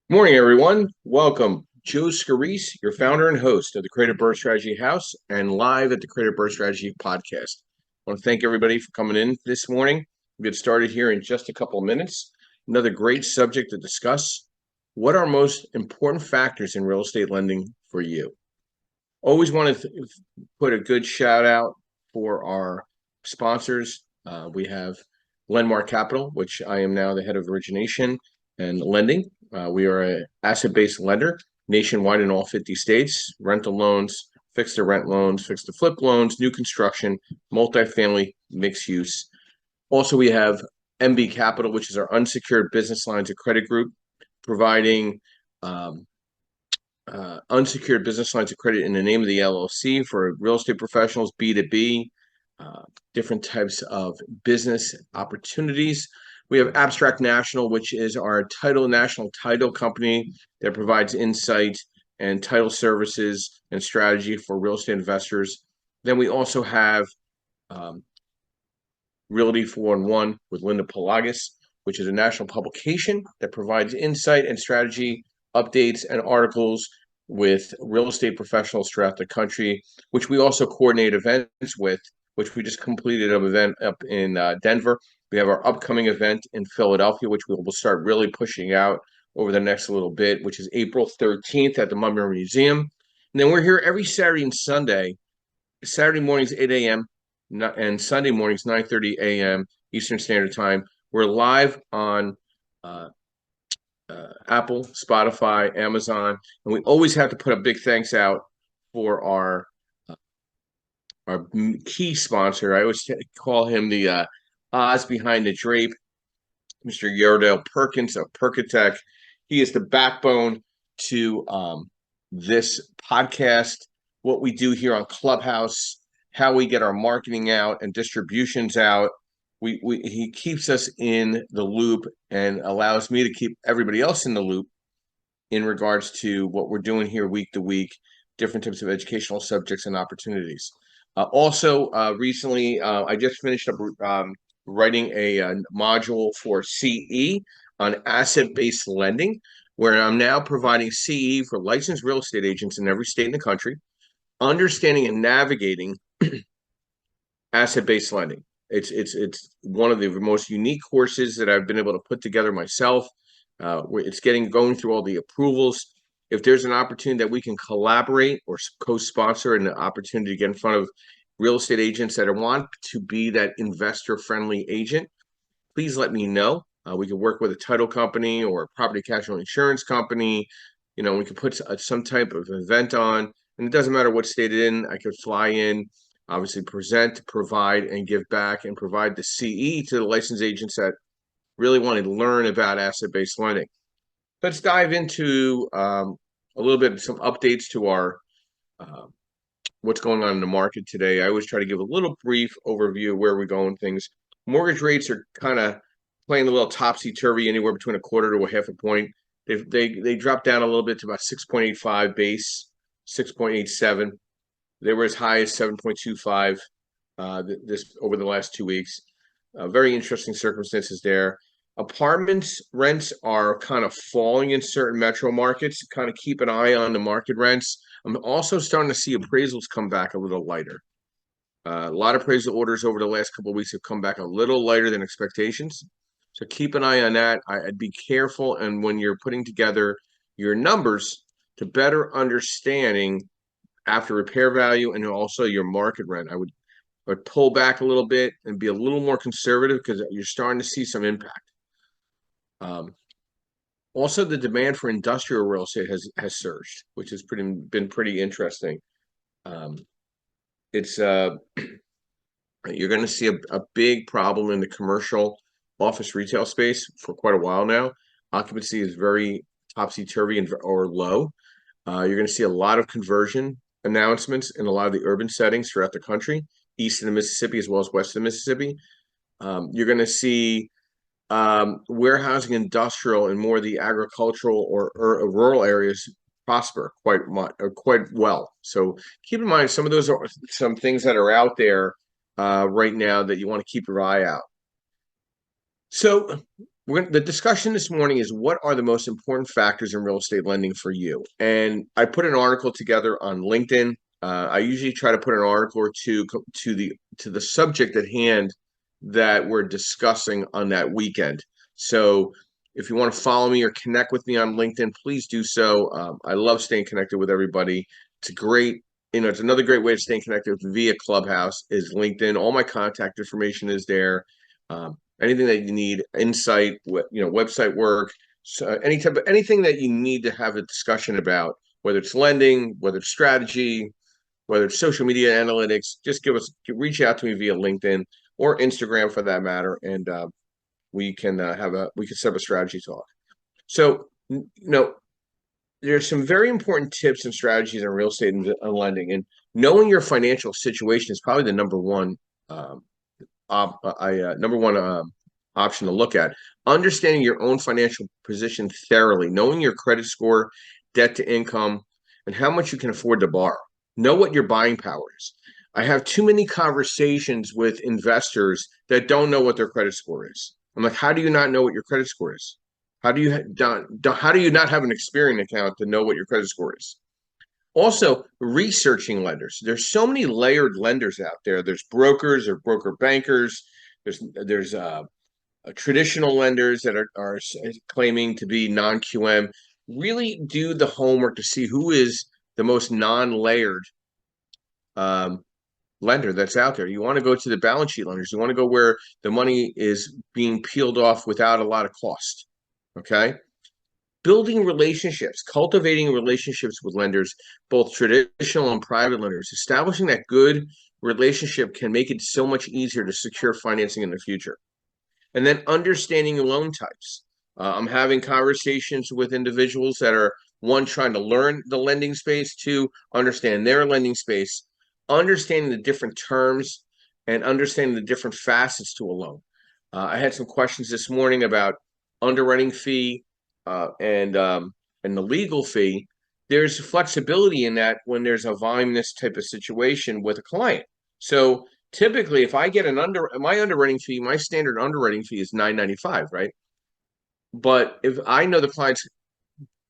Morning, everyone. Welcome. Joe Scarice, your founder and host of the Creative Birth Strategy House and live at the Creative Birth Strategy podcast. I want to thank everybody for coming in this morning. We'll get started here in just a couple of minutes. Another great subject to discuss. What are most important factors in real estate lending for you? Always want to put a good shout out for our sponsors. We have Lendmark Capital, which I am now the head of origination and lending. We are an asset-based lender nationwide in all 50 states, rental loans, fixed-to-rent loans, fixed-to-flip loans, new construction, multifamily, mixed use. Also, we have MB Capital, which is our unsecured business lines of credit group, providing unsecured business lines of credit in the name of the LLC for real estate professionals, B2B, different types of business opportunities. We have Abstract National, which is our national title company that provides insight and title services and strategy for real estate investors. Then we also have Realty 411 with Linda Pelagas, which is a national publication that provides insight and strategy updates and articles with real estate professionals throughout the country, which we also coordinate events with, which we just completed an event up in Denver. We have our upcoming event in Philadelphia, which we will start really pushing out over the next little bit, which is April 13th at the Montgomery Museum. And then we're here every Saturday and Sunday. Saturday mornings, 8 a.m. and Sunday mornings, 9:30 a.m. Eastern Standard Time. We're live on Apple, Spotify, Amazon, and we always have to put a big thanks out for our key sponsor. I always call him the Oz behind the drape, Mr. Yardell Perkins of Perkatech. He is the backbone to this podcast, what we do here on Clubhouse, how we get our marketing out and distributions out. He keeps us in the loop and allows me to keep everybody else in the loop in regards to what we're doing here week to week, different types of educational subjects and opportunities. Recently, I just finished up writing a module for CE on asset-based lending, where I'm now providing CE for licensed real estate agents in every state in the country, understanding and navigating asset-based lending. It's one of the most unique courses that I've been able to put together myself. It's going through all the approvals. If there's an opportunity that we can collaborate or co-sponsor and the opportunity to get in front of real estate agents that want to be that investor-friendly agent, please let me know. We could work with a title company or a property casualty insurance company. We could put some type of event on, and it doesn't matter what state it's in. I could fly in, obviously present, provide, and give back, and provide the CE to the licensed agents that really want to learn about asset-based lending. Let's dive into a little bit of some updates to our what's going on in the market today. I always try to give a little brief overview of where we're going things. Mortgage rates are kind of playing a little topsy-turvy, anywhere between a quarter to a half a point. They dropped down a little bit to about 6.85 base, 6.87. They were as high as 7.25 this over the last 2 weeks. Very interesting circumstances there. Apartments rents are kind of falling in certain metro markets. Kind of keep an eye on the market rents. I'm also starting to see appraisals come back a little lighter. A lot of appraisal orders over the last couple of weeks have come back a little lighter than expectations. So keep an eye on that. I'd be careful, and when you're putting together your numbers to better understanding after repair value and also your market rent, I would pull back a little bit and be a little more conservative because you're starting to see some impact. Also, the demand for industrial real estate has surged, which has been pretty interesting. It's you're going to see a big problem in the commercial office retail space for quite a while now. Occupancy is very topsy-turvy or low. You're going to see a lot of conversion announcements in a lot of the urban settings throughout the country, east of the Mississippi as well as west of the Mississippi. You're going to see warehousing, industrial, and more of the agricultural or rural areas prosper quite well. So keep in mind, some of those are some things that are out there right now that you want to keep your eye out. So The discussion this morning is what are the most important factors in real estate lending for you? And I put an article together on LinkedIn. I usually try to put an article or two to the subject at hand that we're discussing on that weekend. So if you want to follow me or connect with me on LinkedIn, please do so. I love staying connected with everybody. It's a great, it's another great way of staying connected via Clubhouse is LinkedIn. All my contact information is there. Anything that you need, insight, website work, so anything that you need to have a discussion about, whether it's lending, whether it's strategy, whether it's social media analytics, just reach out to me via LinkedIn or Instagram for that matter, and we can set up a strategy talk. So, there's some very important tips and strategies in real estate and lending, and knowing your financial situation is probably the number one option to look at. Understanding your own financial position thoroughly, knowing your credit score, debt to income, and how much you can afford to borrow. Know what your buying power is. I have too many conversations with investors that don't know what their credit score is. I'm like, how do you not know what your credit score is? How do you not have an Experian account to know what your credit score is? Also, researching lenders. There's so many layered lenders out there. There's brokers or broker bankers. There's traditional lenders that are claiming to be non-QM. Really do the homework to see who is the most non-layered lender that's out there. You want to go to the balance sheet lenders. You want to go where the money is being peeled off without a lot of cost. Okay. Building relationships, cultivating relationships with lenders, both traditional and private lenders, establishing that good relationship can make it so much easier to secure financing in the future. And then understanding loan types. I'm having conversations with individuals that are, one, trying to learn the lending space, two, understand their lending space, understanding the different terms, and understanding the different facets to a loan. I had some questions this morning about underwriting fee, and the legal fee. There's flexibility in that when there's a voluminous type of situation with a client. So typically, if I get my underwriting fee, my standard underwriting fee is $9.95, right? But if I know the client's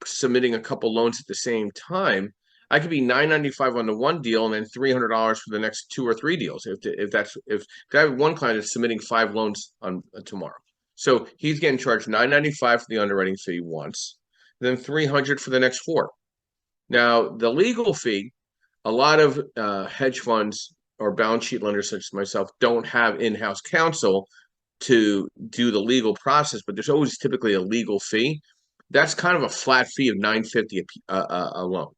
submitting a couple loans at the same time, I could be $9.95 on the one deal and then $300 for the next two or three deals. If I have one client that's submitting 5 loans on tomorrow. So he's getting charged $9.95 for the underwriting fee once, then $300 for the next 4. Now, the legal fee, a lot of hedge funds or balance sheet lenders such as myself don't have in-house counsel to do the legal process, but there's always typically a legal fee. That's kind of a flat fee of $9.50 a loan.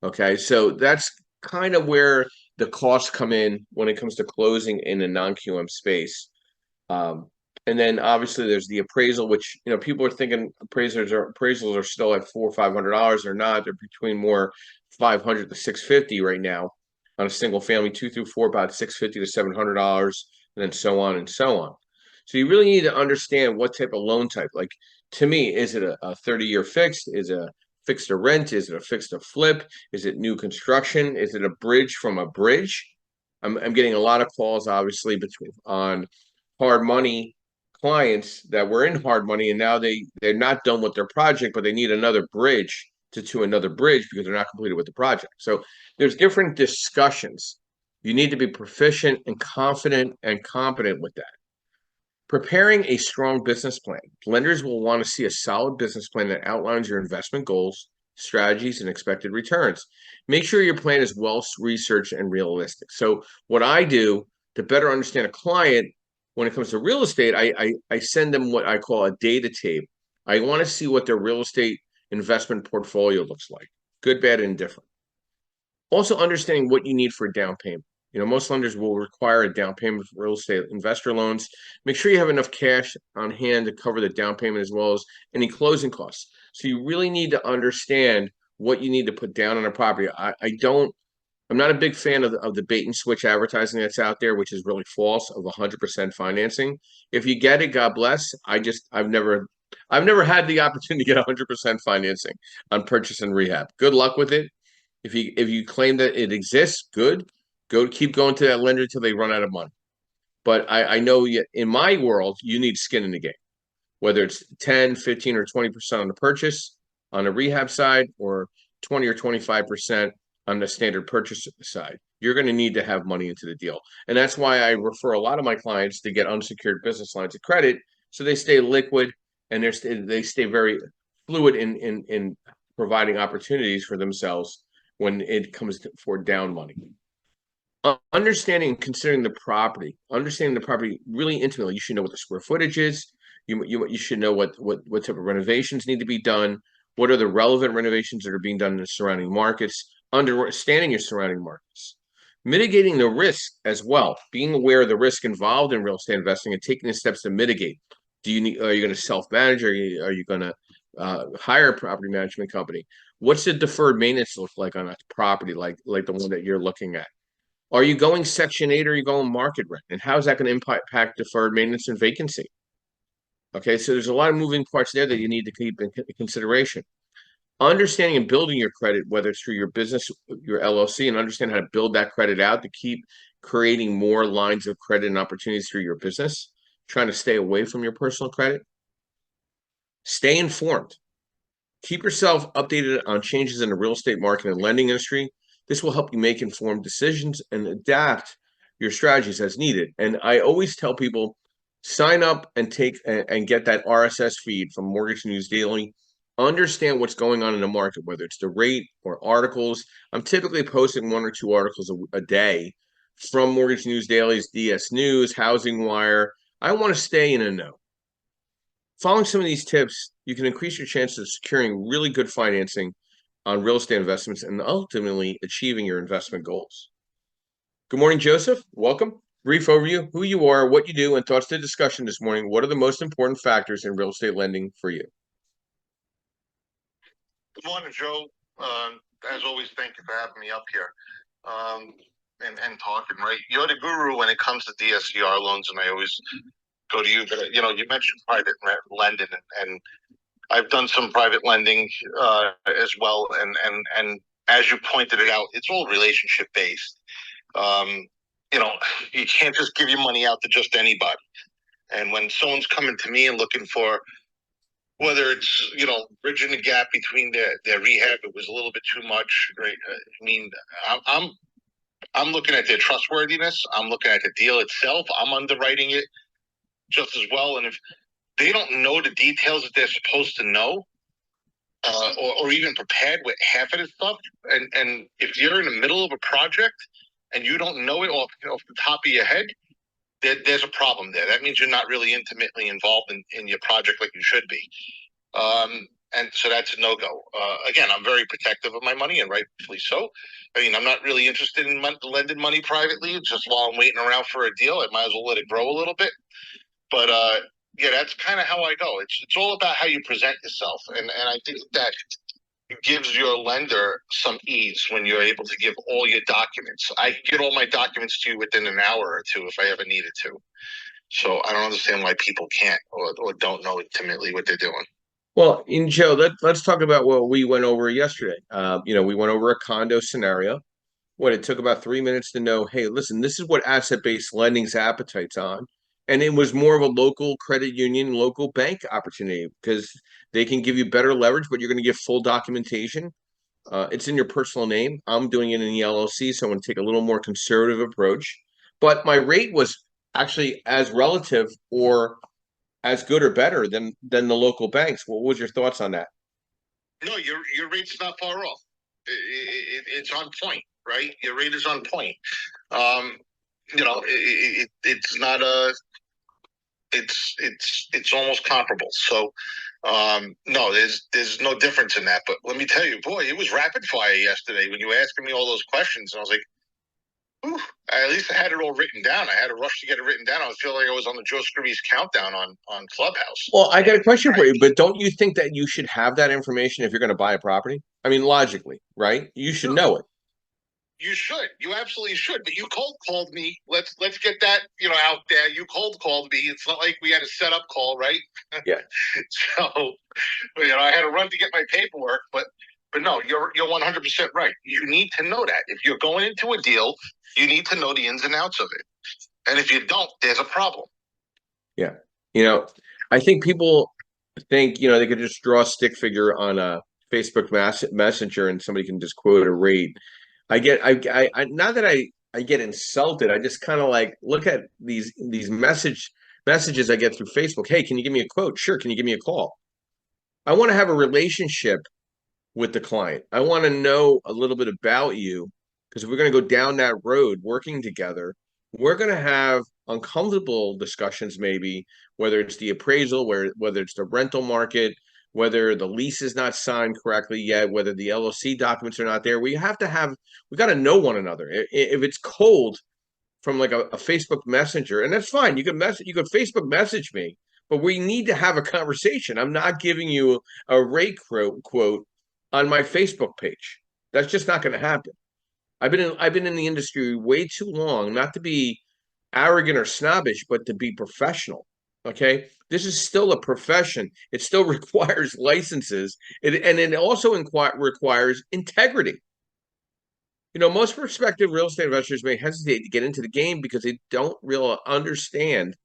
Okay, so that's kind of where the costs come in when it comes to closing in the non-QM space. And then obviously there's the appraisal, which people are thinking appraisals are still at $400 or $500. They're not. They're between more $500 to $650 right now on a single family, 2 through 4, about $650 to $700, and then so on and so on. So you really need to understand what type of loan type. Like, to me, is it a 30-year fixed? Is it a fixed to rent? Is it a fixed to flip? Is it new construction? Is it a bridge from a bridge? I'm getting a lot of calls, obviously, on hard money clients that were in hard money, and now they're not done with their project, but they need another bridge to another bridge because they're not completed with the project. So there's different discussions. You need to be proficient and confident and competent with that. Preparing a strong business plan. Lenders will want to see a solid business plan that outlines your investment goals, strategies, and expected returns. Make sure your plan is well researched and realistic. So what I do to better understand a client when it comes to real estate, I send them what I call a data tape. I want to see what their real estate investment portfolio looks like, good, bad, and indifferent. Also understanding what you need for a down payment. Most lenders will require a down payment for real estate investor loans. Make sure you have enough cash on hand to cover the down payment as well as any closing costs. So you really need to understand what you need to put down on a property. I'm not a big fan of the bait and switch advertising that's out there, which is really false, of 100% financing. If you get it, God bless. I've never had the opportunity to get 100% financing on purchase and rehab. Good luck with it. If you claim that it exists, good. Keep going to that lender until they run out of money. But I know in my world, you need skin in the game. whether it's 10, 15, or 20% on the purchase on the rehab side, or 20 or 25% on the standard purchase side. You're going to need to have money into the deal. And that's why I refer a lot of my clients to get unsecured business lines of credit so they stay liquid and they stay very fluid in providing opportunities for themselves when it comes for down money. Understanding and considering understanding the property really intimately. You should know what the square footage is. You should know what type of renovations need to be done. What are the relevant renovations that are being done in the surrounding markets? Understanding your surrounding markets, mitigating the risk as well, being aware of the risk involved in real estate investing and taking the steps to mitigate. Are you going to self-manage? Are you going to hire a property management company? What's the deferred maintenance look like on a property like the one that you're looking at? Are you going Section 8 or are you going market rent? And how is that going to impact deferred maintenance and vacancy? Okay, so there's a lot of moving parts there that you need to keep in consideration. Understanding and building your credit, whether it's through your business, your LLC, and understand how to build that credit out to keep creating more lines of credit and opportunities through your business, trying to stay away from your personal credit. Stay informed. Keep yourself updated on changes in the real estate market and lending industry. This will help you make informed decisions and adapt your strategies as needed. And I always tell people, sign up and get that RSS feed from Mortgage News Daily. Understand what's going on in the market, whether it's the rate or articles. I'm typically posting 1 or 2 articles a day from Mortgage News Daily's DS News, Housing Wire. I want to stay in a know. Following some of these tips, you can increase your chances of securing really good financing on real estate investments and ultimately achieving your investment goals. Good morning, Joseph. Welcome. Brief overview, who you are, what you do, and thoughts to the discussion this morning. What are the most important factors in real estate lending for you? Good morning, Joe. As always, thank you for having me up here and talking, right? You're the guru when it comes to DSCR loans, and I always go to you. But, you mentioned private lending, and I've done some private lending as well. And as you pointed it out, it's all relationship based. You can't just give your money out to just anybody. And when someone's coming to me and looking for, whether it's, bridging the gap between their rehab, it was a little bit too much, right? I mean, I'm looking at their trustworthiness. I'm looking at the deal itself. I'm underwriting it just as well. And if they don't know the details that they're supposed to know, or even prepared with half of this stuff, and if you're in the middle of a project and you don't know it off the top of your head, there's a problem there. That means you're not really intimately involved in your project like you should be. And so that's a no-go. Again, I'm very protective of my money, and rightfully so. I mean, I'm not really interested in lending money privately. It's just while I'm waiting around for a deal, I might as well let it grow a little bit. But yeah, that's kind of how I go. It's all about how you present yourself, and I think that gives your lender some ease when you're able to give all your documents. I get all my documents to you within an hour or two if I ever needed to. So I don't understand why people can't or don't know intimately what they're doing. Well, Joe, let's talk about what we went over yesterday. We went over a condo scenario. What it took about 3 minutes to know, hey, listen, this is what asset-based lending's appetite's on. And it was more of a local credit union, local bank opportunity because they can give you better leverage, but you're going to get full documentation. It's in your personal name. I'm doing it in the LLC, so I'm going to take a little more conservative approach. But my rate was actually as relative or as good or better than the local banks. What was your thoughts on that? No, your rate's not far off. It's on point, right? Your rate is on point. It's not a. It's almost comparable. So, no, there's no difference in that. But let me tell you, boy, it was rapid fire yesterday when you were asking me all those questions, and I was like, whew, at least I had it all written down. I had to rush to get it written down. I feel like I was on the Joe Scribby's countdown on Clubhouse. Well, I got a question for you, but don't you think that you should have that information if you're going to buy a property? I mean, logically, right? You should know it. You should. You absolutely should. But you cold called me. Let's get that out there. You cold called me. It's not like we had a setup call, right? Yeah. So I had to run to get my paperwork, but no, you're 100% right. You need to know that if you're going into a deal, you need to know the ins and outs of it. And if you don't, there's a problem. Yeah. I think people think, they could just draw a stick figure on a Facebook Messenger and somebody can just quote a rate. I not that I get insulted. I just kind of like look at these messages I get through Facebook. Hey, can you give me a quote? Sure. Can you give me a call? I want to have a relationship with the client. I want to know a little bit about you because if we're going to go down that road working together, we're going to have uncomfortable discussions, maybe whether it's the appraisal, whether it's the rental market, whether the lease is not signed correctly yet, whether the LLC documents are not there. We got to know one another. If it's cold from like a Facebook Messenger, and that's fine. You could Facebook message me, but we need to have a conversation. I'm not giving you a rate quote on my Facebook page. That's just not going to happen. I've been in the industry way too long, not to be arrogant or snobbish, but to be professional. Okay, this is still a profession. It still requires licenses, and it also requires integrity. Most prospective real estate investors may hesitate to get into the game because they don't really understand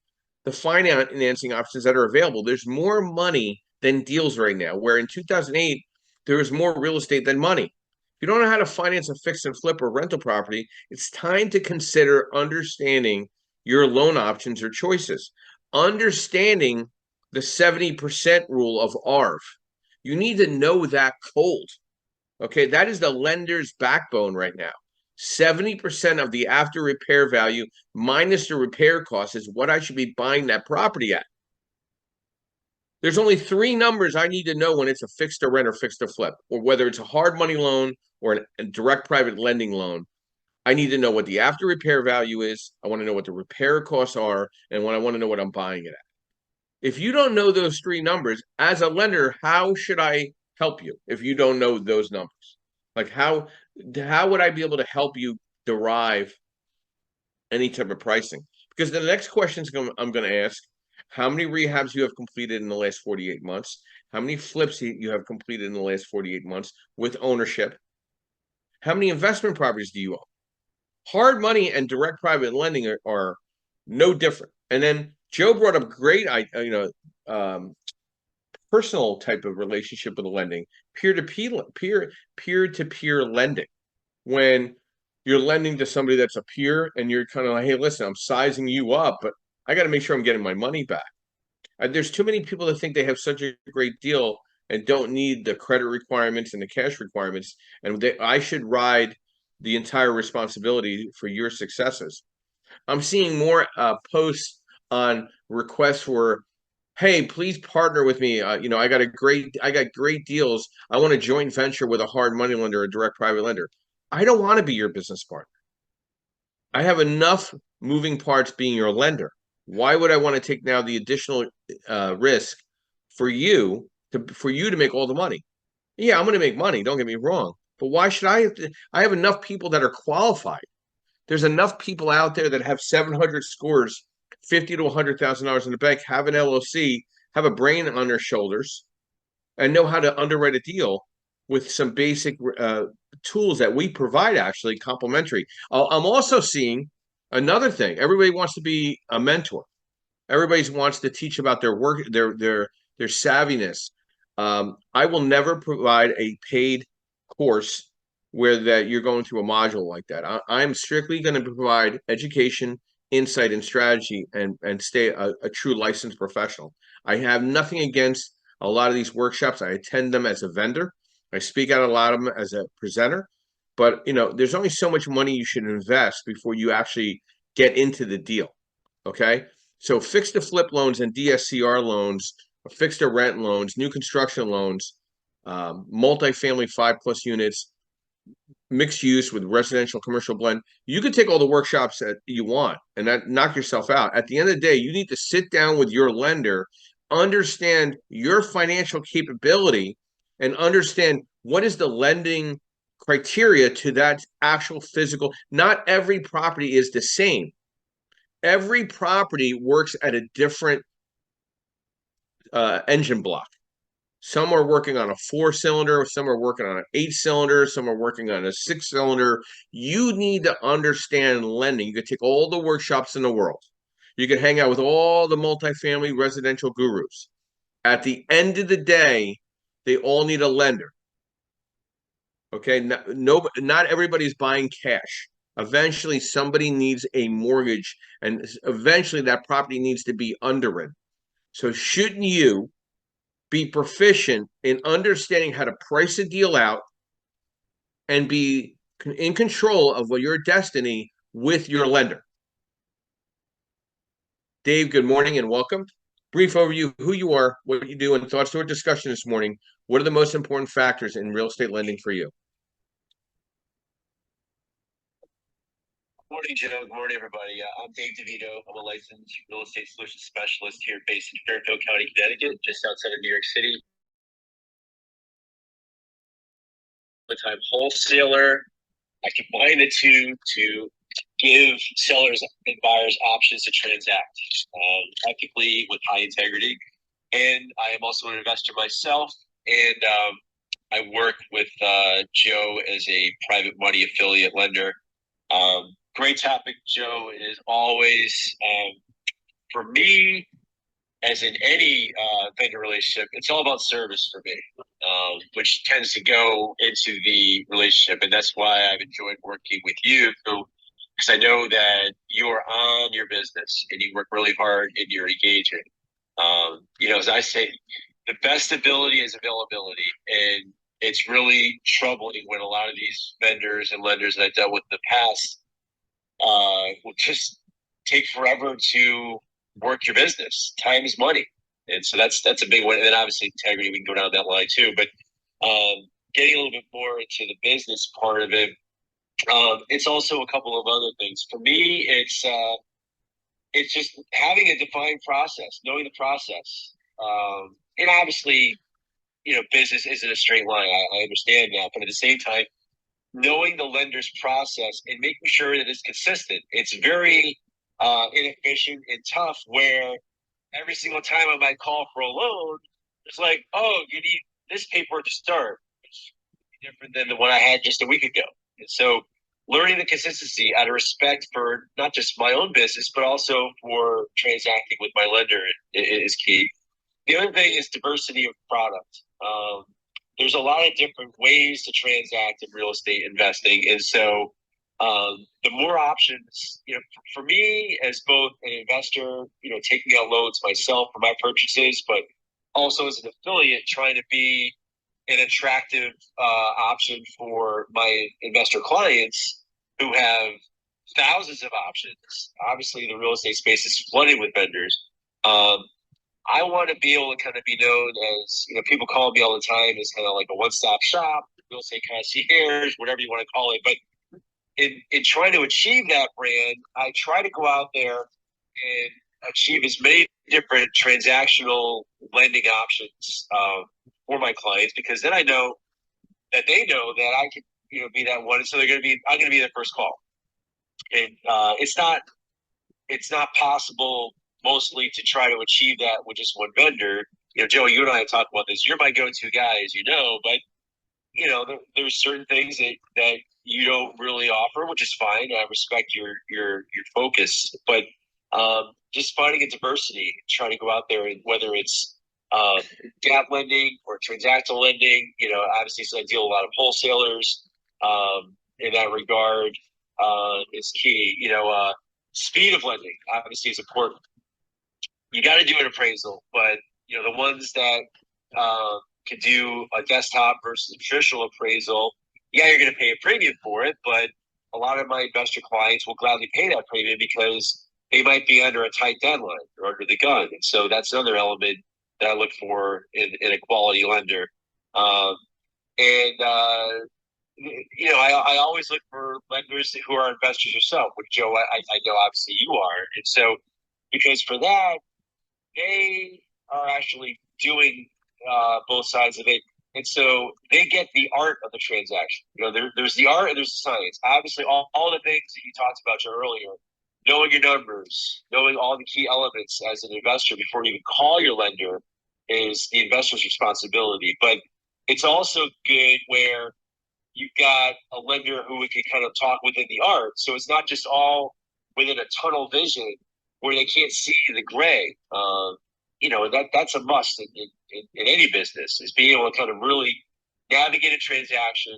the financing options that are available. There's more money than deals right now, where in 2008, there was more real estate than money. If you don't know how to finance a fix and flip or rental property, it's time to consider understanding your loan options or choices, understanding the 70% rule of ARV. You need to know that cold. Okay, that is the lender's backbone right now. 70% of the after repair value minus the repair cost is what I should be buying that property at. There's only three numbers I need to know when it's a fixed to rent or fixed to flip, or whether it's a hard money loan or a direct private lending loan. I need to know what the after repair value is. I want to know what the repair costs are, and when I want to know what I'm buying it at. If you don't know those three numbers, as a lender, how should I help you if you don't know those numbers? Like how would I be able to help you derive any type of pricing? Because the next question I'm going to ask, how many rehabs you have completed in the last 48 months? How many flips you have completed in the last 48 months with ownership? How many investment properties do you own? Hard money and direct private lending are no different. And then Joe brought up great, personal type of relationship with the lending, peer-to-peer lending. When you're lending to somebody that's a peer and you're kind of like, hey, listen, I'm sizing you up, but I got to make sure I'm getting my money back. There's too many people that think they have such a great deal and don't need the credit requirements and the cash requirements, and I should ride the entire responsibility for your successes. I'm seeing more posts on requests for, hey, please partner with me. I got great deals. I want a joint venture with a hard money lender, a direct private lender. I don't want to be your business partner. I have enough moving parts being your lender. Why would I want to take now the additional risk for you to make all the money? Yeah, I'm going to make money. Don't get me wrong, but why should I have to? I have enough people that are qualified. There's enough people out there that have 700 scores, $50,000 to $100,000 in the bank, have an LLC, have a brain on their shoulders, and know how to underwrite a deal with some basic tools that we provide, actually complementary. I'm also seeing another thing. Everybody wants to be a mentor. Everybody wants to teach about their work, their savviness. I will never provide a paid course where that you're going through a module like that. I'm strictly going to provide education, insight, and strategy, and stay a true licensed professional. I have nothing against a lot of these workshops. I attend them as a vendor. I speak at a lot of them as a presenter. But there's only so much money you should invest before you actually get into the deal. Okay, so fixed to flip loans and DSCR loans, fixed to rent loans, new construction loans, multifamily 5+ units, mixed use with residential commercial blend. You could take all the workshops that you want and that knock yourself out. At the end of the day, you need to sit down with your lender, understand your financial capability, and understand what is the lending criteria to that actual physical. Not every property is the same. Every property works at a different engine block. Some are working on a 4-cylinder, some are working on an 8-cylinder, some are working on a 6-cylinder. You need to understand lending. You can take all the workshops in the world. You can hang out with all the multifamily residential gurus. At the end of the day, they all need a lender. Okay, not everybody's buying cash. Eventually, somebody needs a mortgage, and eventually that property needs to be underwritten. So, shouldn't you be proficient in understanding how to price a deal out and be in control of your destiny with your lender? Dave, good morning and welcome. Brief overview who you are, what you do, and thoughts to our discussion this morning. What are the most important factors in real estate lending for you? Morning, Joe. Good morning, everybody. I'm Dave DeVito. I'm a licensed real estate solutions specialist here based in Fairfield County, Connecticut, just outside of New York City. Time wholesaler. I combine the two to give sellers and buyers options to transact ethically with high integrity. And I am also an investor myself. And I work with Joe as a private money affiliate lender. Great topic, Joe. It is always, for me, as in any vendor relationship, it's all about service for me, which tends to go into the relationship. And that's why I've enjoyed working with you, because I know that you're on your business and you work really hard and you're engaging. As I say, the best ability is availability. And it's really troubling when a lot of these vendors and lenders that I dealt with in the past will just take forever to work your business. Time is money, and so that's a big one. And then obviously integrity, we can go down that line too. But getting a little bit more into the business part of it, it's also a couple of other things. For me, it's just having a defined process, knowing the process, and obviously, business isn't a straight line. I understand that, but at the same time, knowing the lender's process and making sure that it's consistent. It's very inefficient and tough where every single time I might call for a loan, it's like, oh, you need this paperwork to start, which is different than the one I had just a week ago. And so learning the consistency out of respect for not just my own business, but also for transacting with my lender is key. The other thing is diversity of product. There's a lot of different ways to transact in real estate investing. And so the more options, for me as both an investor, taking out loans myself for my purchases, but also as an affiliate trying to be an attractive option for my investor clients who have thousands of options. Obviously, the real estate space is flooded with vendors. I want to be able to kind of be known as, people call me all the time as kind of like a one-stop shop, real estate concierge, whatever you want to call it. But in trying to achieve that brand, I try to go out there and achieve as many different transactional lending options for my clients, because then I know that they know that I can, be that one. And so I'm going to be their first call. And it's not possible mostly to try to achieve that with just one vendor. Joe, you and I have talked about this. You're my go-to guy, as you know, but there's certain things that you don't really offer, which is fine. I respect your focus, but just finding a diversity, trying to go out there, and whether it's gap lending or transactional lending, obviously, so I deal with a lot of wholesalers in that regard is key. Speed of lending obviously is important. You got to do an appraisal, but the ones that can do a desktop versus a traditional appraisal, yeah, you're going to pay a premium for it, but a lot of my investor clients will gladly pay that premium because they might be under a tight deadline or under the gun. And so that's another element that I look for in a quality lender. I always look for lenders who are investors yourself, which Joe, I know obviously you are. And so because for that, they are actually doing both sides of it. And so they get the art of the transaction. There's the art and there's the science. Obviously, all the things that you talked about earlier, knowing your numbers, knowing all the key elements as an investor before you even call your lender is the investor's responsibility. But it's also good where you've got a lender who can kind of talk within the art. So it's not just all within a tunnel vision where they can't see the gray. That's a must in any business, is being able to kind of really navigate a transaction,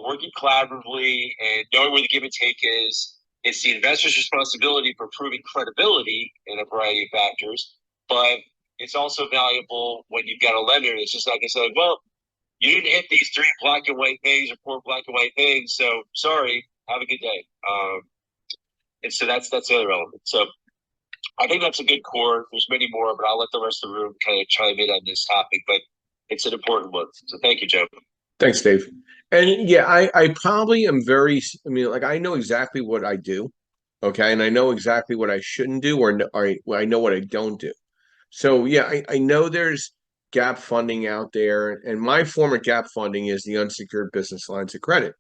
working collaboratively and knowing where the give and take is. It's the investor's responsibility for proving credibility in a variety of factors, but it's also valuable when you've got a lender that's just not going to say, well, you didn't hit these 3 black and white things or 4 black and white things, so sorry, have a good day. And so that's the other element. So I think that's a good core. There's many more, but I'll let the rest of the room kind of chime in on this topic. But it's an important one. So thank you, Joe. Thanks, Dave. And yeah, I probably am very, I mean, like I know exactly what I do. Okay. And I know exactly what I shouldn't do, or I know what I don't do. So yeah, I know there's gap funding out there. And my form of gap funding is the unsecured business lines of credit.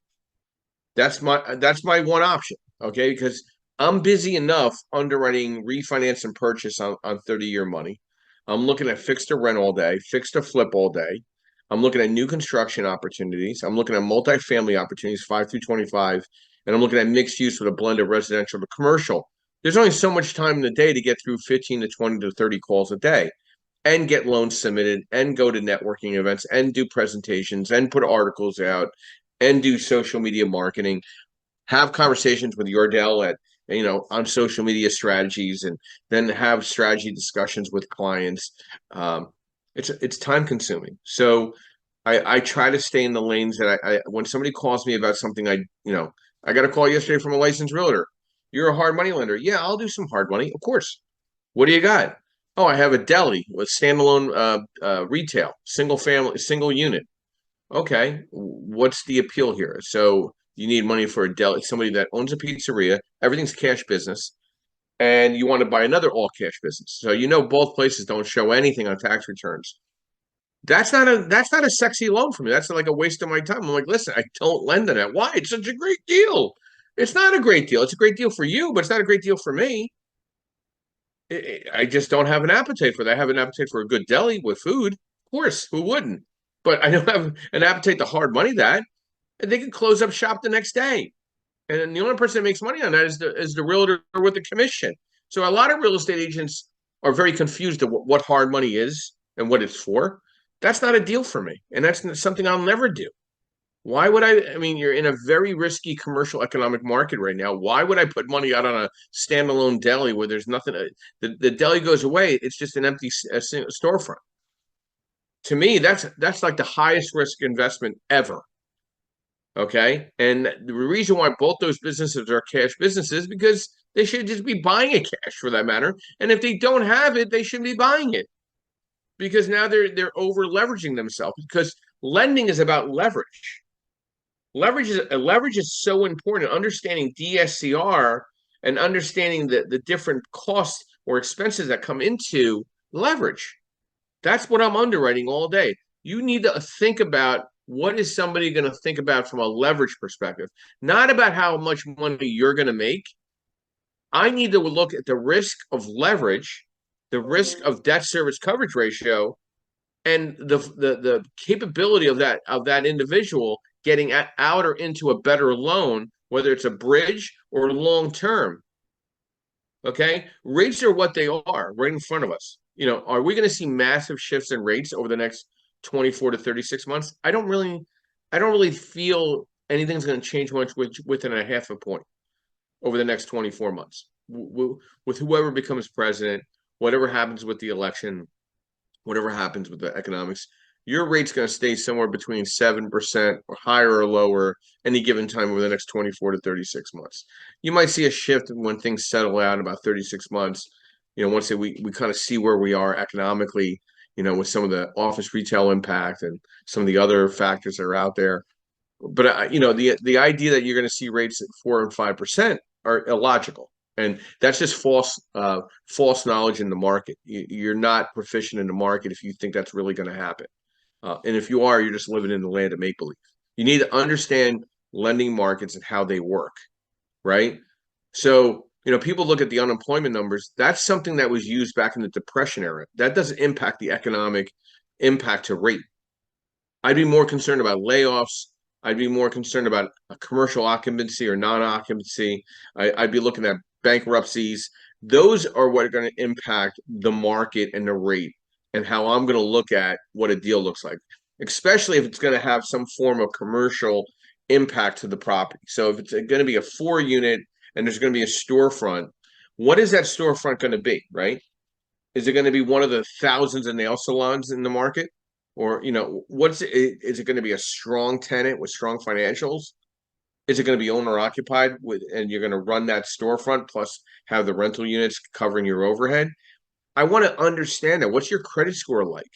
That's my one option. Okay. Because I'm busy enough underwriting refinance and purchase on 30-year money. I'm looking at fixed to rent all day, fixed to flip all day. I'm looking at new construction opportunities. I'm looking at multifamily opportunities, 5 through 25, and I'm looking at mixed use with a blend of residential to commercial. There's only so much time in the day to get through 15 to 20 to 30 calls a day and get loans submitted and go to networking events and do presentations and put articles out and do social media marketing, have conversations with Yordell on social media strategies, and then have strategy discussions with clients. It's time consuming. So I try to stay in the lanes that I when somebody calls me about something, I got a call yesterday from a licensed realtor. You're a hard money lender. Yeah, I'll do some hard money, of course. What do you got? Oh, I have a deli with standalone retail, single family, single unit. Okay, what's the appeal here? So you need money for a deli, somebody that owns a pizzeria, everything's cash business, and you want to buy another all cash business. So both places don't show anything on tax returns. That's not a sexy loan for me. That's like a waste of my time. I'm like, listen, I don't lend on that. Why? It's such a great deal. It's not a great deal. It's a great deal for you, but it's not a great deal for me. I just don't have an appetite for that. I have an appetite for a good deli with food. Of course, who wouldn't? But I don't have an appetite to hard money that. And they can close up shop the next day. And the only person that makes money on that is the realtor with the commission. So a lot of real estate agents are very confused of what hard money is and what it's for. That's not a deal for me. And that's something I'll never do. Why would I mean, you're in a very risky commercial economic market right now. Why would I put money out on a standalone deli where there's nothing? The deli goes away. It's just an empty storefront. To me, that's like the highest risk investment ever. Okay. And the reason why both those businesses are cash businesses because they should just be buying it cash for that matter. And if they don't have it, they shouldn't be buying it because now they're over leveraging themselves because lending is about leverage. Leverage is so important. Understanding DSCR and understanding the different costs or expenses that come into leverage. That's what I'm underwriting all day. You need to think about what is somebody going to think about from a leverage perspective, not about how much money you're going to make. I need to look at the risk of leverage, the risk of debt service coverage ratio, and the capability of that individual getting out or into a better loan, whether it's a bridge or long term. Okay, rates are what they are right in front of us. Are we going to see massive shifts in rates over the next 24 to 36 months? I don't really feel anything's going to change much within a half a point over the next 24 months. With whoever becomes president, whatever happens with the election, whatever happens with the economics, your rate's going to stay somewhere between 7% or higher or lower any given time over the next 24 to 36 months. You might see a shift when things settle out in about 36 months. Once we kind of see where we are economically, with some of the office retail impact and some of the other factors that are out there. But the idea that you're going to see rates at 4 and 5% are illogical, and that's just false knowledge in the market. You're not proficient in the market if you think that's really going to happen. And if you are, you're just living in the land of make believe. You need to understand lending markets and how they work, right? So people look at the unemployment numbers. That's something that was used back in the Depression era. That doesn't impact the economic impact to rate. I'd be more concerned about layoffs. I'd be more concerned about a commercial occupancy or non-occupancy. I'd be looking at bankruptcies Those are what are going to impact the market and the rate and how I'm going to look at what a deal looks like, especially if it's going to have some form of commercial impact to the property. So if it's going to be a 4 unit and there's going to be a storefront, what is that storefront going to be, right? Is it going to be one of the thousands of nail salons in the market? Or, what's it? Is it going to be a strong tenant with strong financials? Is it going to be owner occupied and you're going to run that storefront plus have the rental units covering your overhead? I want to understand that. What's your credit score like?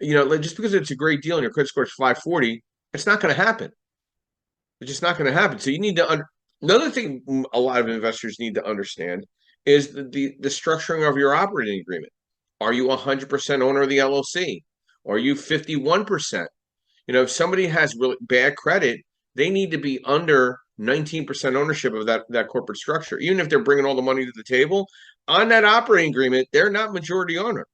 Just because it's a great deal and your credit score is 540, it's not going to happen. It's just not going to happen. So you need to another thing a lot of investors need to understand is the structuring of your operating agreement. Are you 100% owner of the LLC? Are you 51%? If somebody has really bad credit, they need to be under 19% ownership of that corporate structure. Even if they're bringing all the money to the table, on that operating agreement, they're not majority owner.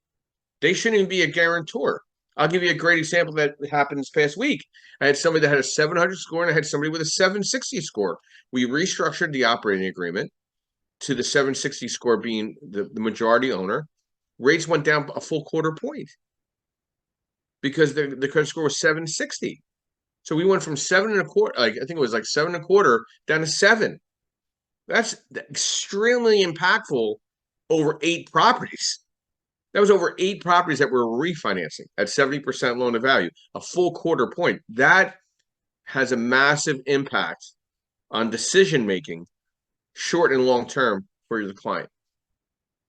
They shouldn't even be a guarantor. I'll give you a great example that happened this past week. I had somebody that had a 700 score and I had somebody with a 760 score. We restructured the operating agreement to the 760 score being the majority owner. Rates went down a full quarter point because the credit score was 760. So we went from 7.25, I think it was like 7.25 down to 7. That's extremely impactful over 8 properties. That was over 8 properties that were refinancing at 70% loan to value, a full quarter point. That has a massive impact on decision making, short and long term, for the client.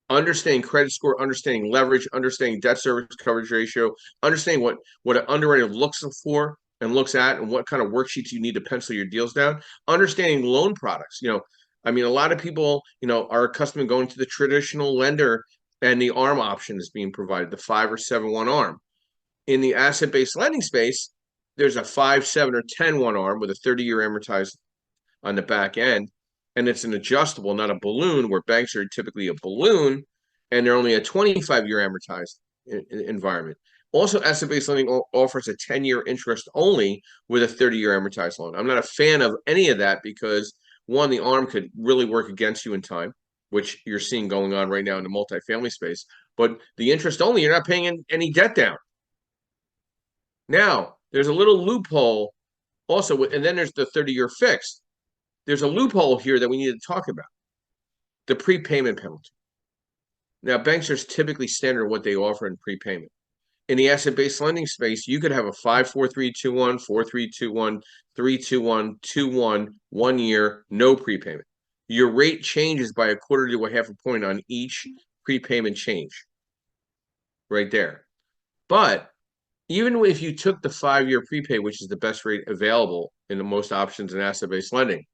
Understanding credit score, understanding leverage, understanding debt service coverage ratio, understanding what an underwriter looks for and looks at, and what kind of worksheets you need to pencil your deals down. Understanding loan products. A lot of people, are accustomed to going to the traditional lender, and the ARM option is being provided, the 5 or 7-1 ARM. In the asset-based lending space, there's a 5, 7, or 10-1 ARM with a 30-year amortized on the back end. And it's an adjustable, not a balloon, where banks are typically a balloon and they're only a 25-year amortized environment. Also, asset-based lending offers a 10-year interest only with a 30-year amortized loan. I'm not a fan of any of that because, one, the ARM could really work against you in time, which you're seeing going on right now in the multifamily space. But the interest only, you're not paying any debt down. Now, there's a little loophole also, and then there's the 30-year fixed. There's a loophole here that we need to talk about. The prepayment penalty. Now, banks are typically standard what they offer in prepayment. In the asset-based lending space, you could have a 5-4-3-2-1, 4-3-2-1, 3-2-1, 2-1, 1 year, no prepayment. Your rate changes by 1/4 to 1/2 point on each prepayment change. Right there. But even if you took the 5-year prepay, which is the best rate available in the most options in asset-based lending,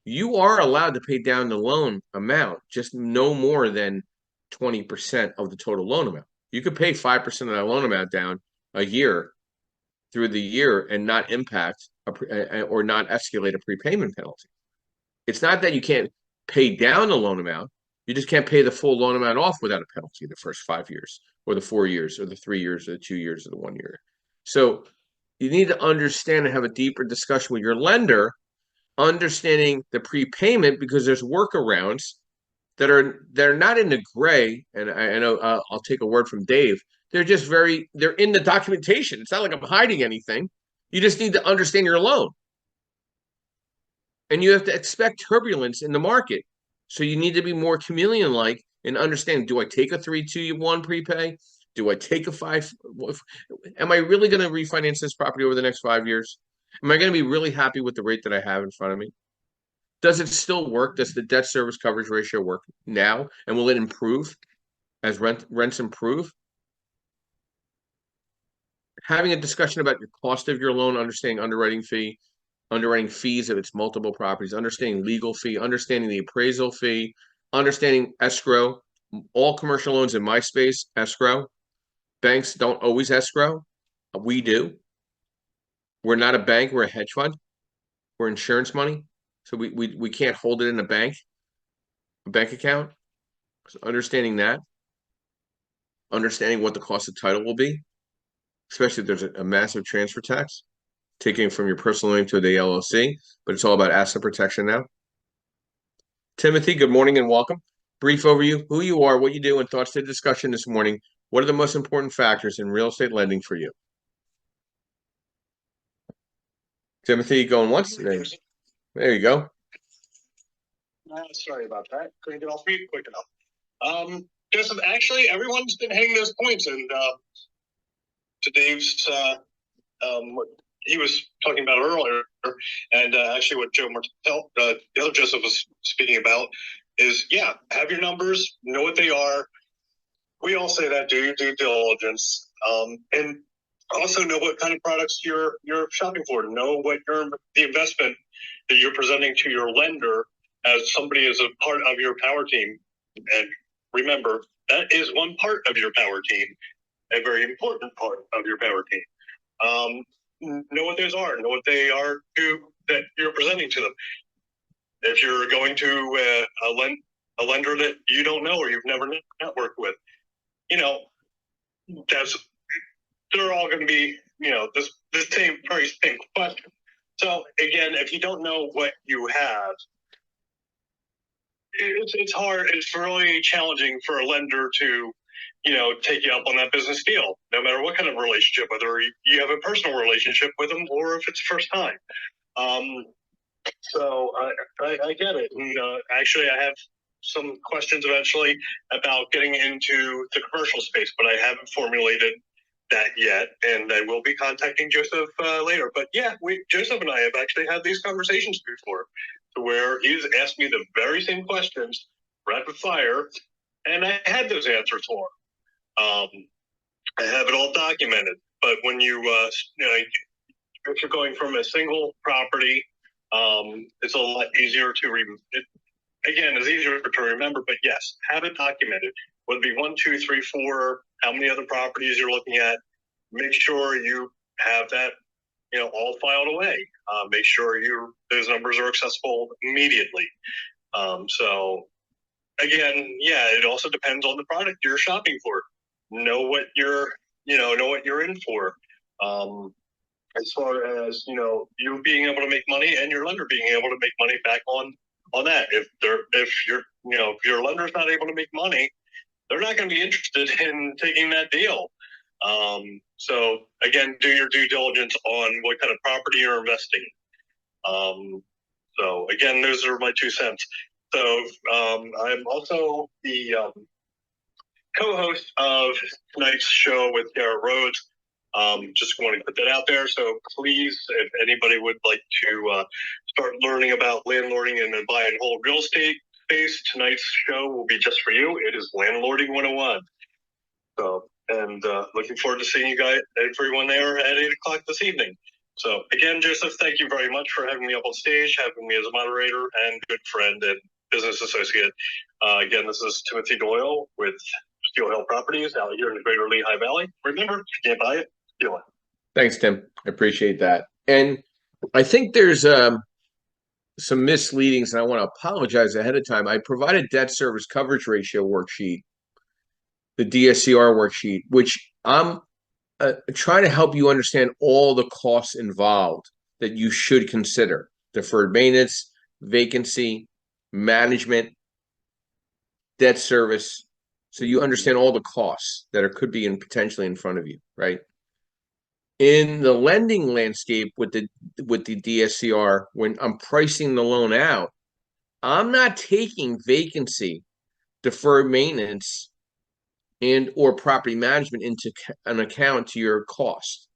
you are allowed to pay down the loan amount, just no more than 20% of the total loan amount. You could pay 5% of that loan amount down a year through the year and not impact or not escalate a prepayment penalty. It's not that you can't pay down the loan amount. You just can't pay the full loan amount off without a penalty the first 5 years or the 4 years or the 3 years or the 2 years or the 1 year. So you need to understand and have a deeper discussion with your lender, understanding the prepayment, because there's workarounds that are not in the gray. And I know I'll take a word from Dave. They're just they're in the documentation. It's not like I'm hiding anything. You just need to understand your loan. And you have to expect turbulence in the market. So you need to be more chameleon-like and understand, do I take a 3-2-1 prepay? Do I take a 5? Am I really going to refinance this property over the next 5 years? Am I going to be really happy with the rate that I have in front of me? Does it still work? Does the debt service coverage ratio work now? And will it improve as rents improve? Having a discussion about your cost of your loan, understanding underwriting fees if it's multiple properties, understanding legal fee, understanding the appraisal fee, understanding escrow. All commercial loans in my space, escrow. Banks don't always escrow. We do. We're not a bank, we're a hedge fund. We're insurance money. So we can't hold it in a bank account. So understanding that, understanding what the cost of title will be, especially if there's a massive transfer tax, taking from your personal name to the LLC, but it's all about asset protection now. Timothy, good morning and welcome. brief overview, who you are, what you do, and thoughts to the discussion this morning. What are the most important factors in real estate lending for you? Timothy, going once? There you go. Sorry about that. Couldn't get off mute quick enough. Joseph, actually, everyone's been hitting those points, and to Dave's, what he was talking about earlier, and actually what Joe Martel, the other Joseph was speaking about, is have your numbers, know what they are. We all say that, do your due diligence, and also know what kind of products you're shopping for. Know what the investment that you're presenting to your lender as somebody as a part of your power team. And remember, that is one part of your power team, a very important part of your power team. Know what those are, know what they are that you're presenting to them. If you're going to a lender that you don't know or you've never networked with, they're all going to be, the same question. So again, if you don't know what you have, it's hard. It's really challenging for a lender to, take you up on that business deal, no matter what kind of relationship, whether you have a personal relationship with them or if it's first time. So I get it. And actually, I have some questions eventually about getting into the commercial space, but I haven't formulated that yet, and I will be contacting Joseph later. But Joseph and I have actually had these conversations before, to where he's asked me the very same questions, rapid fire, and I had those answers for him. I have it all documented. But when if you're going from a single property, it's a lot easier to it's easier to remember. But yes, have it documented. Would be 1, 2, 3, 4. How many other properties you're looking at? Make sure you have that, all filed away. Make sure those numbers are accessible immediately. So again, it also depends on the product you're shopping for. Know what you're in for. As far as you being able to make money and your lender being able to make money back on that. If your lender's not able to make money, they're not going to be interested in taking that deal. So again, do your due diligence on what kind of property you're investing in. So again, those are my 2 cents. So I'm also the co-host of tonight's show with Garrett Rhodes. Just want to put that out there. So please, if anybody would like to start learning about landlording and buy and hold real estate space, tonight's show will be just for you. It is Landlording 101. So, and looking forward to seeing everyone there at 8 o'clock this evening. So again, Joseph, thank you very much for having me up on stage, having me as a moderator and good friend and business associate. Again, this is Timothy Doyle with Steel Hill Properties out here in the greater Lehigh Valley. Remember, you can't buy it, steal it. Thanks, Tim. I appreciate that. And I think there's some misleadings, and I want to apologize ahead of time. I provided debt service coverage ratio worksheet, the DSCR worksheet, which I'm trying to help you understand all the costs involved that you should consider: deferred maintenance, vacancy, management, debt service. So you understand all the costs that could be potentially in front of you, right? In the lending landscape with the DSCR, when I'm pricing the loan out, I'm not taking vacancy, deferred maintenance, and or property management into an account to your cost.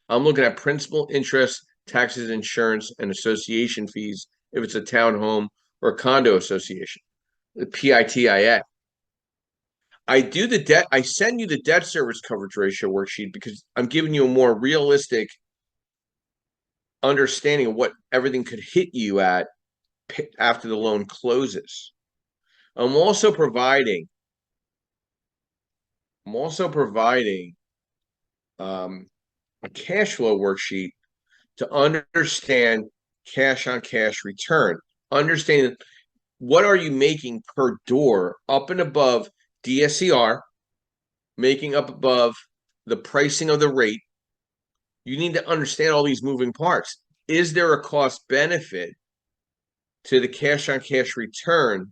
I'm looking at principal, interest, taxes, insurance, and association fees if it's a townhome or a condo association, the PITIA. I send you the debt service coverage ratio worksheet because I'm giving you a more realistic understanding of what everything could hit you at after the loan closes. I'm also providing a cash flow worksheet to understand cash on cash return. Understand what are you making per door up and above DSCR, making up above the pricing of the rate. You need to understand all these moving parts. Is there a cost benefit to the cash on cash return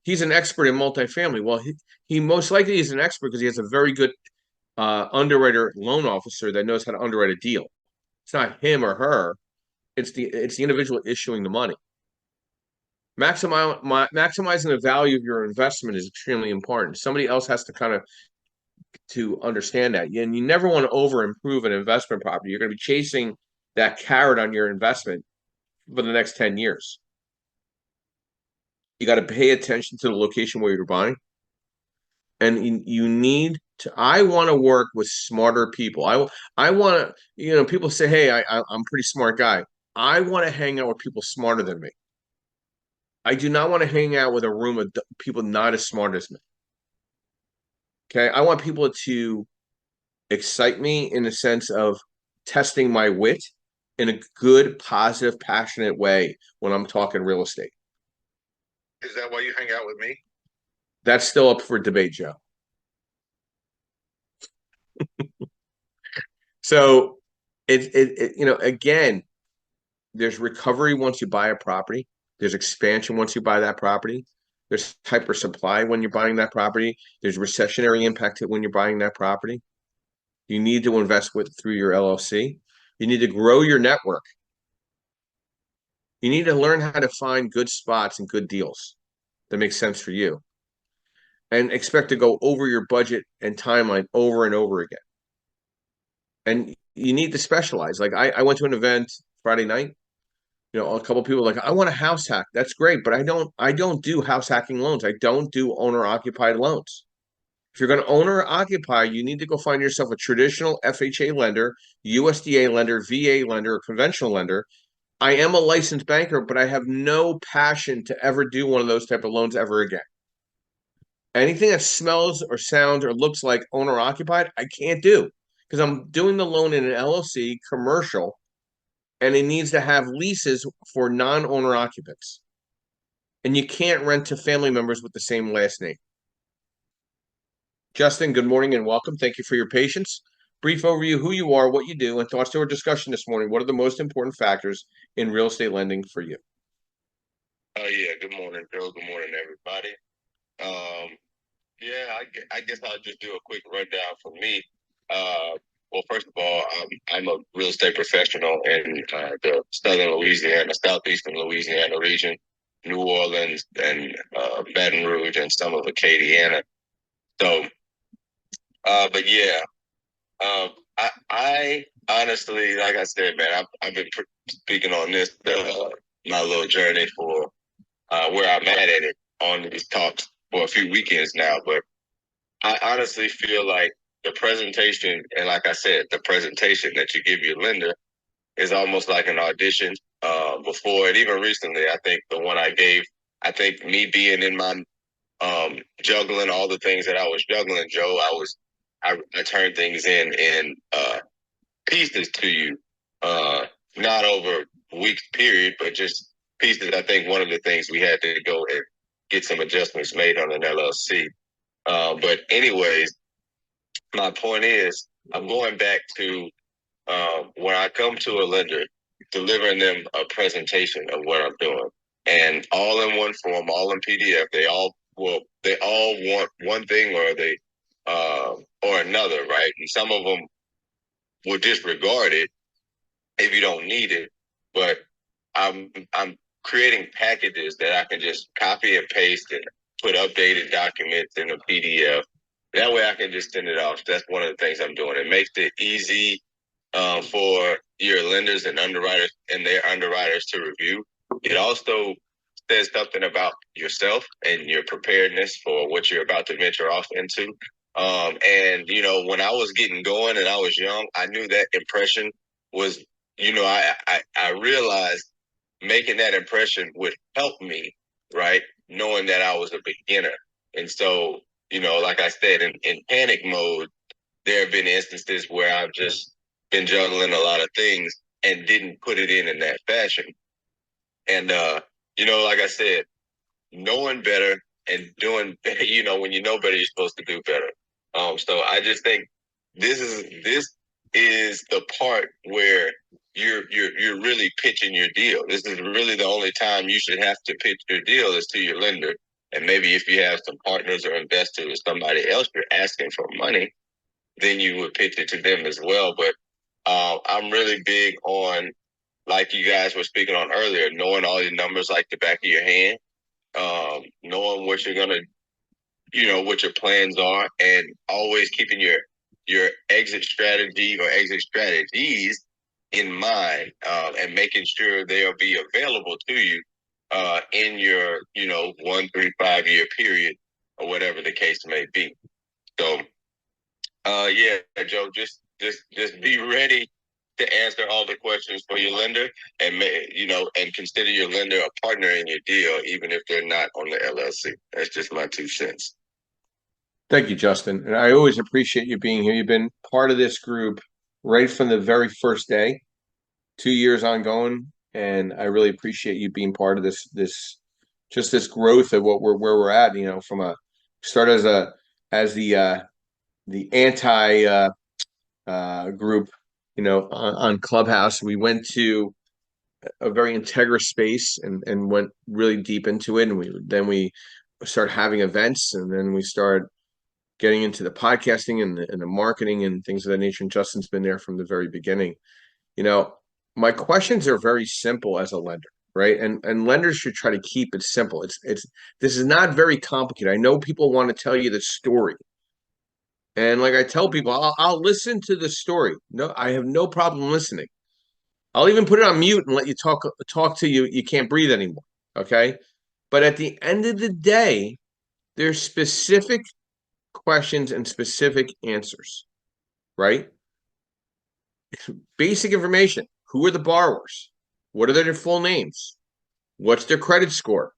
he's an expert in multifamily. Well, he most likely is an expert because he has a very good underwriter loan officer that knows how to underwrite a deal. It's not him or her. It's the individual issuing the money. Maximizing the value of your investment is extremely important. Somebody else has to kind of to understand that. And you never want to over improve an investment property. You're going to be chasing that carrot on your investment for the next 10 years. You got to pay attention to the location where you're buying. And you need to, I want to work with smarter people. I want to, people say, hey, I'm a pretty smart guy. I want to hang out with people smarter than me. I do not want to hang out with a room of people not as smart as me. Okay. I want people to excite me in the sense of testing my wit in a good, positive, passionate way when I'm talking real estate. Is that why you hang out with me? That's still up for debate, Joe. So again, there's recovery once you buy a property. There's expansion once you buy that property. There's hyper supply when you're buying that property. There's recessionary impact when you're buying that property. You need to invest through your LLC. You need to grow your network. You need to learn how to find good spots and good deals that make sense for you. And expect to go over your budget and timeline over and over again. And you need to specialize. Like I went to an event Friday night. A couple of people were like, I want a house hack. That's great, but I don't do house hacking loans. I don't do owner occupied loans. If you're going to owner occupy, you need to go find yourself a traditional FHA lender, USDA lender, VA lender, or conventional lender. I am a licensed banker, but I have no passion to ever do one of those type of loans ever again. Anything that smells or sounds or looks like owner occupied, I can't do because I'm doing the loan in an LLC commercial, and it needs to have leases for non-owner occupants. And you can't rent to family members with the same last name. Justin, good morning and welcome. Thank you for your patience. Brief overview, who you are, what you do, and thoughts to our discussion this morning. What are the most important factors in real estate lending for you? Yeah, good morning, Joe. Good morning, everybody. Yeah, I guess I'll just do a quick rundown for me. Well, first of all, I'm a real estate professional in the southern Louisiana, southeastern Louisiana region, New Orleans, and Baton Rouge, and some of Acadiana. So, but yeah, I honestly, like I said, man, I've been speaking on this my little journey for where I'm at it on these talks for a few weekends now. But I honestly feel like the presentation, and like I said, the presentation that you give your lender is almost like an audition. Before, and even recently, I think the one I gave, I think me being in my juggling all the things that I was juggling, Joe, I turned things in pieces to you, not over weeks period, but just pieces. I think one of the things we had to go and get some adjustments made on an LLC. But anyways, my point is, I'm going back to when I come to a lender, delivering them a presentation of what I'm doing, and all in one form, all in PDF. They all want one thing or another, right? And some of them will disregard it if you don't need it. But I'm creating packages that I can just copy and paste and put updated documents in a PDF. That way I can just send it off. That's one of the things I'm doing. It makes it easy for your lenders and underwriters and their underwriters to review. It also says something about yourself and your preparedness for what you're about to venture off into. And when I was getting going and I was young, I knew that impression was, I realized making that impression would help me, right? Knowing that I was a beginner. And so, like I said, in panic mode, there have been instances where I've just been juggling a lot of things and didn't put it in that fashion. And, like I said, knowing better and doing, when you know better, you're supposed to do better. So I just think this is the part where you're really pitching your deal. This is really the only time you should have to pitch your deal is to your lender. And maybe if you have some partners or investors or somebody else you're asking for money, then you would pitch it to them as well. But I'm really big on, like you guys were speaking on earlier, knowing all your numbers like the back of your hand, knowing what you're gonna, what your plans are, and always keeping your exit strategy or exit strategies in mind, and making sure they'll be available to you in your 1, 3, 5 year period or whatever the case may be. So yeah, Joe, just be ready to answer all the questions for your lender, and and consider your lender a partner in your deal, even if they're not on the LLC. That's just my 2 cents. Thank you, Justin. And I always appreciate you being here. You've been part of this group right from the very first day, 2 years ongoing, and I really appreciate you being part of this growth of where we're at. From a start as the anti group, on Clubhouse. We went to a very integrous space and went really deep into it, and we started having events, and then we started getting into the podcasting and the marketing and things of that nature. And Justin's been there from the very beginning. My questions are very simple as a lender, right? And lenders should try to keep it simple. This is not very complicated. I know people want to tell you the story. And like I tell people, I'll listen to the story. No, I have no problem listening. I'll even put it on mute and let you talk to you. You can't breathe anymore. Okay. But at the end of the day, there's specific questions and specific answers, right? Basic information. Who are the borrowers? What are their full names? What's their credit score?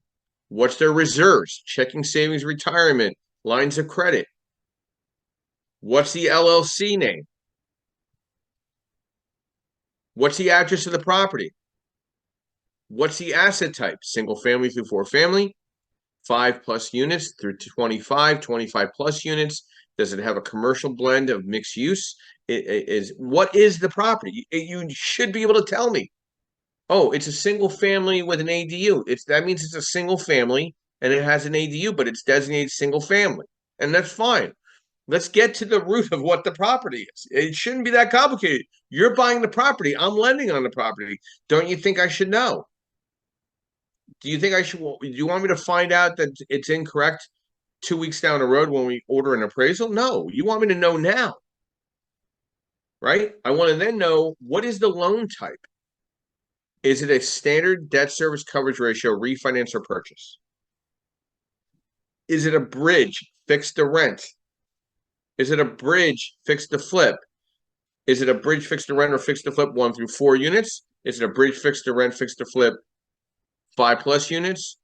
What's their reserves? Checking, savings, retirement, lines of credit. What's the LLC name? What's the address of the property? What's the asset type? Single family through 4 family, 5+ units through 25+ units. Does it have a commercial blend of mixed use? What is the property? You should be able to tell me. Oh, it's a single family with an ADU. That means it's a single family and it has an ADU, but it's designated single family, and that's fine. Let's get to the root of what the property is. It shouldn't be that complicated. You're buying the property. I'm lending on the property. Don't you think I should know? Do you think do you want me to find out that it's incorrect 2 weeks down the road when we order an appraisal? No, you want me to know now, right? I want to then know, what is the loan type? Is it a standard debt service coverage ratio, refinance or purchase? Is it a bridge, fixed to rent? Is it a bridge, fixed to flip? Is it a bridge, fixed to rent or fixed to flip 1 through 4 units? Is it a bridge, fixed to rent, fixed to flip 5+ units?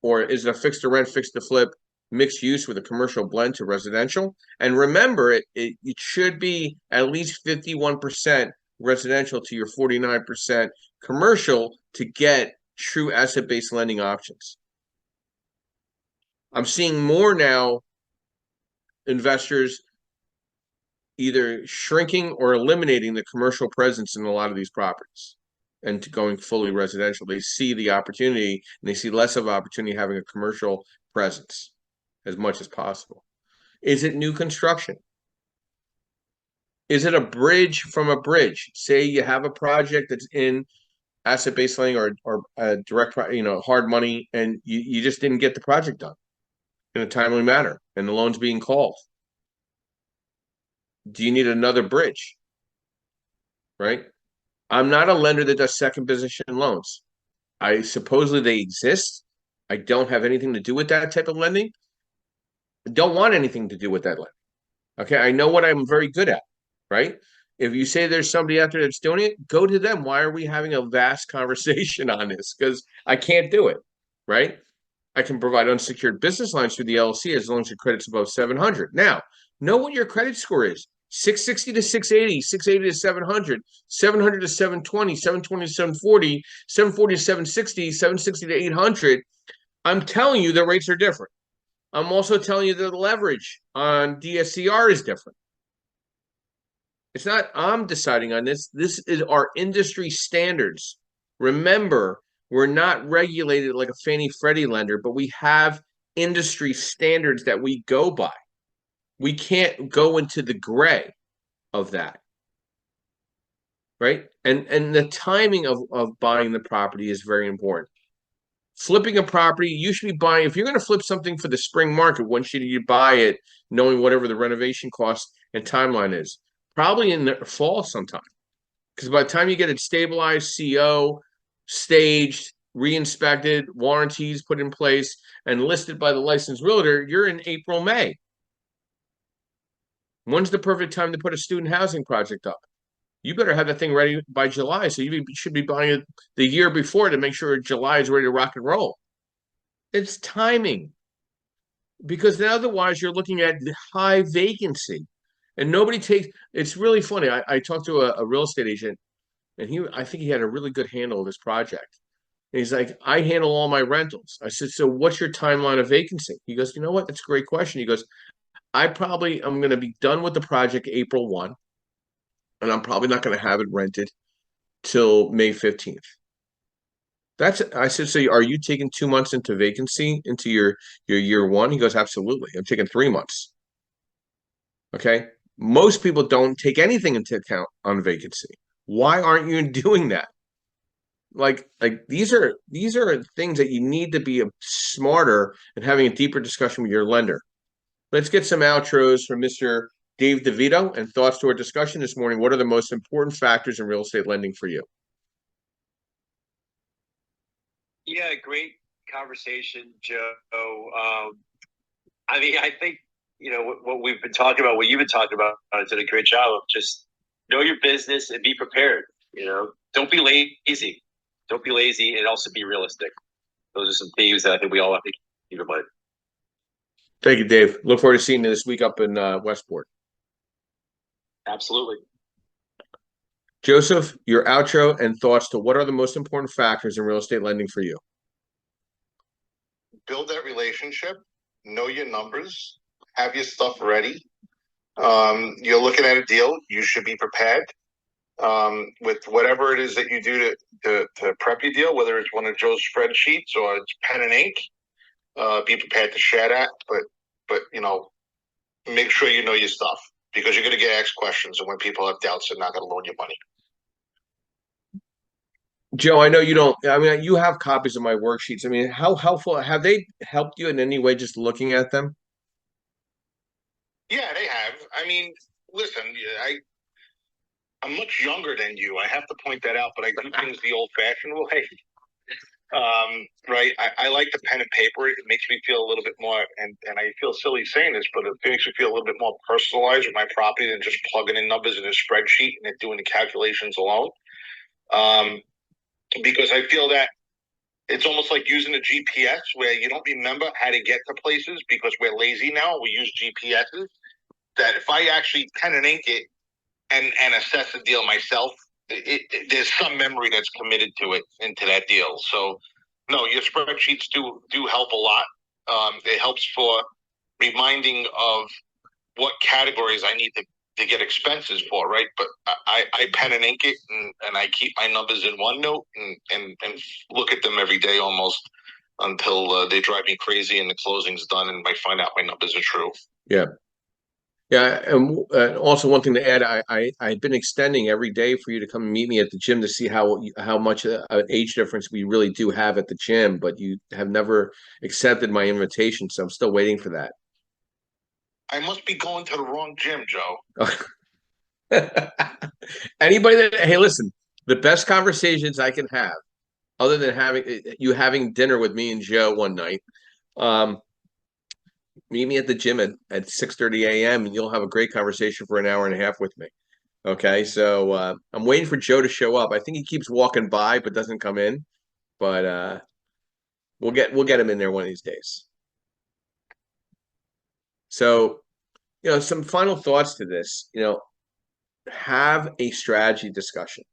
Or is it a fixed to rent, fixed to flip, mixed use with a commercial blend to residential? And remember, it should be at least 51% residential to your 49% commercial to get true asset-based lending options. I'm seeing more now investors either shrinking or eliminating the commercial presence in a lot of these properties and to going fully residential. They see the opportunity, and they see less of opportunity having a commercial presence as much as possible. Is it new construction? Is it a bridge from a bridge? Say you have a project that's in asset-based lending or direct, hard money, and you just didn't get the project done in a timely manner, and the loan's being called. Do you need another bridge? Right? I'm not a lender that does second position loans. I supposedly they exist. I don't have anything to do with that type of lending. I don't want anything to do with that lending. Okay, I know what I'm very good at, right? If you say there's somebody out there that's doing it, go to them. Why are we having a vast conversation on this? Because I can't do it, right? I can provide unsecured business lines through the LLC as long as your credit's above 700. Now, know what your credit score is. 660 to 680, 680 to 700, 700 to 720, 720 to 740, 740 to 760, 760 to 800. I'm telling you the rates are different. I'm also telling you that the leverage on DSCR is different. It's not I'm deciding on this. This is our industry standards. Remember, we're not regulated like a Fannie Freddie lender, but we have industry standards that we go by. We can't go into the gray of that. Right? And the timing of buying the property is very important. Flipping a property, you should be buying, if you're going to flip something for the spring market, when should you buy it knowing whatever the renovation cost and timeline is? Probably in the fall sometime. Because by the time you get it stabilized, CO, staged, re-inspected, warranties put in place, and listed by the licensed realtor, you're in April, May. When's the perfect time to put a student housing project up? You better have that thing ready by July. So you should be buying it the year before to make sure July is ready to rock and roll. It's timing. Because then otherwise you're looking at high vacancy. And nobody takes, it's really funny. I talked to a real estate agent, and I think he had a really good handle of this project. And he's like, I handle all my rentals. I said, so what's your timeline of vacancy? He goes, you know what? That's a great question. He goes, I'm going to be done with the project April 1, and I'm probably not going to have it rented till May 15th. I said, so are you taking 2 months into vacancy into your year one? He goes, absolutely. I'm taking 3 months. Okay. Most people don't take anything into account on vacancy. Why aren't you doing that? Like these are things that you need to be smarter and having a deeper discussion with your lender. Let's get some outros from Mr. Dave DeVito and thoughts to our discussion this morning. What are the most important factors in real estate lending for you? Yeah, great conversation, Joe. I mean, I think, what we've been talking about, what you've been talking about, did a great job of just know your business and be prepared. Don't be lazy. Don't be lazy, and also be realistic. Those are some themes that I think we all have to keep in mind. Thank you, Dave. Look forward to seeing you this week up in Westport. Absolutely. Joseph, your outro and thoughts to what are the most important factors in real estate lending for you? Build that relationship, know your numbers, have your stuff ready. You're looking at a deal, you should be prepared. With whatever it is that you do to prep your deal, whether it's one of Joe's spreadsheets or it's pen and ink, be prepared to share that. But make sure you know your stuff, because you're going to get asked questions, and when people have doubts, they're not going to loan you money. Joe, I know you don't. I mean, you have copies of my worksheets. I mean, how helpful have they helped you in any way just looking at them? Yeah, they have. I mean, listen, I'm much younger than you. I have to point that out, but I do things the old-fashioned way. Right. I like the pen and paper. It makes me feel a little bit more, and I feel silly saying this, but it makes me feel a little bit more personalized with my property than just plugging in numbers in a spreadsheet and then doing the calculations alone. Because I feel that it's almost like using a GPS where you don't remember how to get to places because we're lazy now. We use GPSs. That if I actually pen and ink it and assess the deal myself, there's some memory that's committed to it into that deal. So, no, your spreadsheets do help a lot. It helps for reminding of what categories I need to get expenses for, right? But I pen and ink it, and I keep my numbers in OneNote and look at them every day almost until they drive me crazy and the closing's done and I find out my numbers are true. Yeah. Yeah, and also one thing to add, I've been extending every day for you to come and meet me at the gym to see how much an age difference we really do have at the gym, but you have never accepted my invitation, so I'm still waiting for that. I must be going to the wrong gym, Joe. Anybody that, hey, listen, the best conversations I can have, other than having dinner with me and Joe one night, meet me at the gym at 6:30 a.m. and you'll have a great conversation for an hour and a half with me. Okay, so I'm waiting for Joe to show up. I think he keeps walking by but doesn't come in. But we'll get him in there one of these days. So, some final thoughts to this. Have a strategy discussion.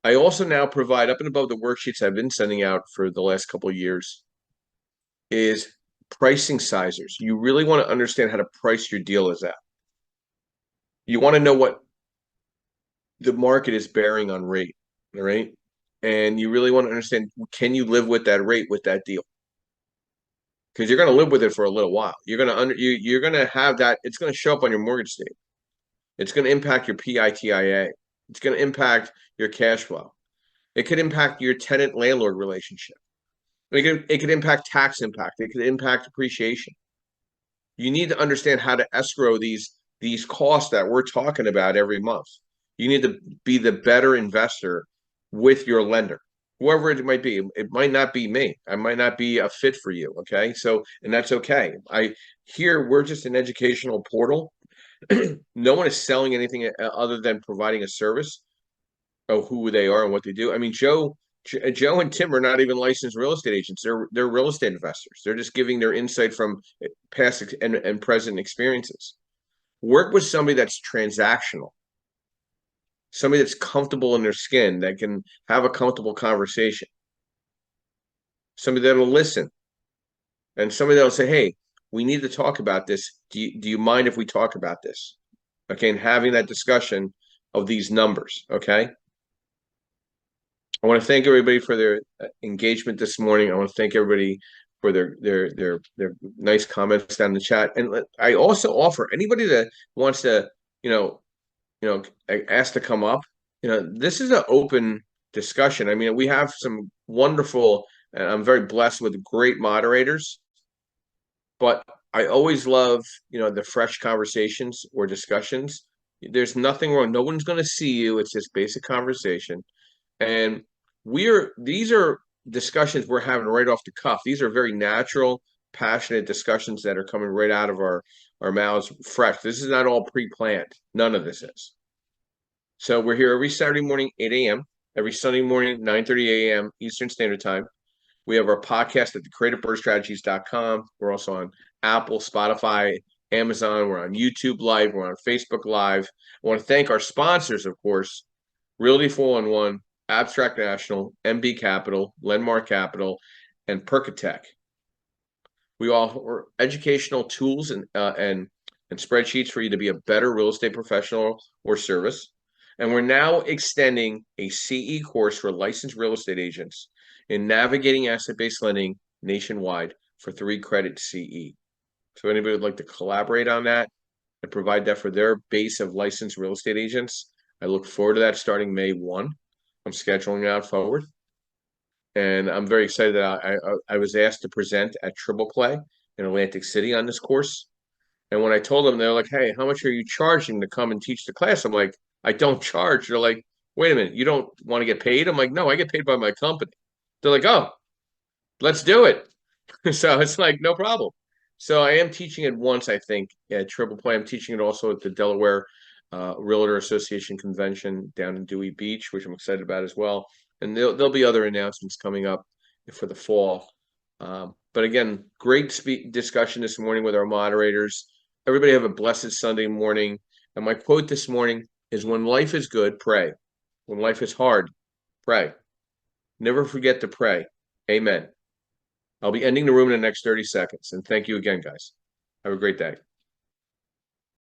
I also now provide, up and above the worksheets I've been sending out for the last couple of years, is pricing sizers. You really want to understand how to price your deal as that. You want to know what the market is bearing on rate, all right? And you really want to understand, can you live with that rate with that deal? because you're going to live with it for a little while. You're going to have that. It's going to show up on your mortgage statement. It's going to impact your PITIA. It's going to impact your cash flow. It could impact your tenant landlord relationship. It could impact tax impact. It could impact appreciation. You need to understand how to escrow these costs that we're talking about every month. You need to be the better investor with your lender, whoever it might be. It might not be me. I might not be a fit for you. Okay. So, and that's okay. We're just an educational portal. No one is selling anything other than providing a service of who they are and what they do. I mean, Joe and Tim are not even licensed real estate agents. They're real estate investors. They're just giving their insight from past and present experiences. Work with somebody that's transactional, somebody that's comfortable in their skin, that can have a comfortable conversation, somebody that'll listen, and somebody that'll say, "Hey, we need to talk about this. Do you mind if we talk about this?" Okay, and having that discussion of these numbers. Okay. I want to thank everybody for their engagement this morning. I want to thank everybody for their nice comments down in the chat. And I also offer anybody that wants to, ask to come up. This is an open discussion. I mean, we have some wonderful, and I'm very blessed with great moderators. But I always love, the fresh conversations or discussions. There's nothing wrong. No one's going to see you. It's just basic conversation. And these are discussions we're having right off the cuff. These are very natural, passionate discussions that are coming right out of our mouths fresh. This is not all pre-planned. None of this is. So we're here every Saturday morning, 8 a.m., every Sunday morning, 9:30 a.m. Eastern Standard Time. We have our podcast at thecreativebirdstrategies.com. We're also on Apple, Spotify, Amazon. We're on YouTube Live. We're on Facebook Live. I want to thank our sponsors, of course, Realty 411, Abstract National, MB Capital, Lenmar Capital, and Percatech. We offer educational tools and spreadsheets for you to be a better real estate professional or service. And we're now extending a CE course for licensed real estate agents in navigating asset-based lending nationwide for 3 credit CE. So anybody would like to collaborate on that and provide that for their base of licensed real estate agents, I look forward to that starting May 1. I'm scheduling out forward. And I'm very excited that I was asked to present at Triple Play in Atlantic City on this course. And when I told them, they're like, "Hey, how much are you charging to come and teach the class?" I'm like, "I don't charge." They're like, "Wait a minute, you don't want to get paid?" I'm like, "No, I get paid by my company." They're like, "Oh, let's do it." So it's like, no problem. So I am teaching it once, I think, at Triple Play. I'm teaching it also at the Delaware Realtor Association convention down in Dewey Beach, which I'm excited about as well. And there'll be other announcements coming up for the fall. But again, great discussion this morning with our moderators. Everybody have a blessed Sunday morning. And my quote this morning is, "When life is good, pray. When life is hard, pray. Never forget to pray." Amen. I'll be ending the room in the next 30 seconds. And thank you again, guys. Have a great day.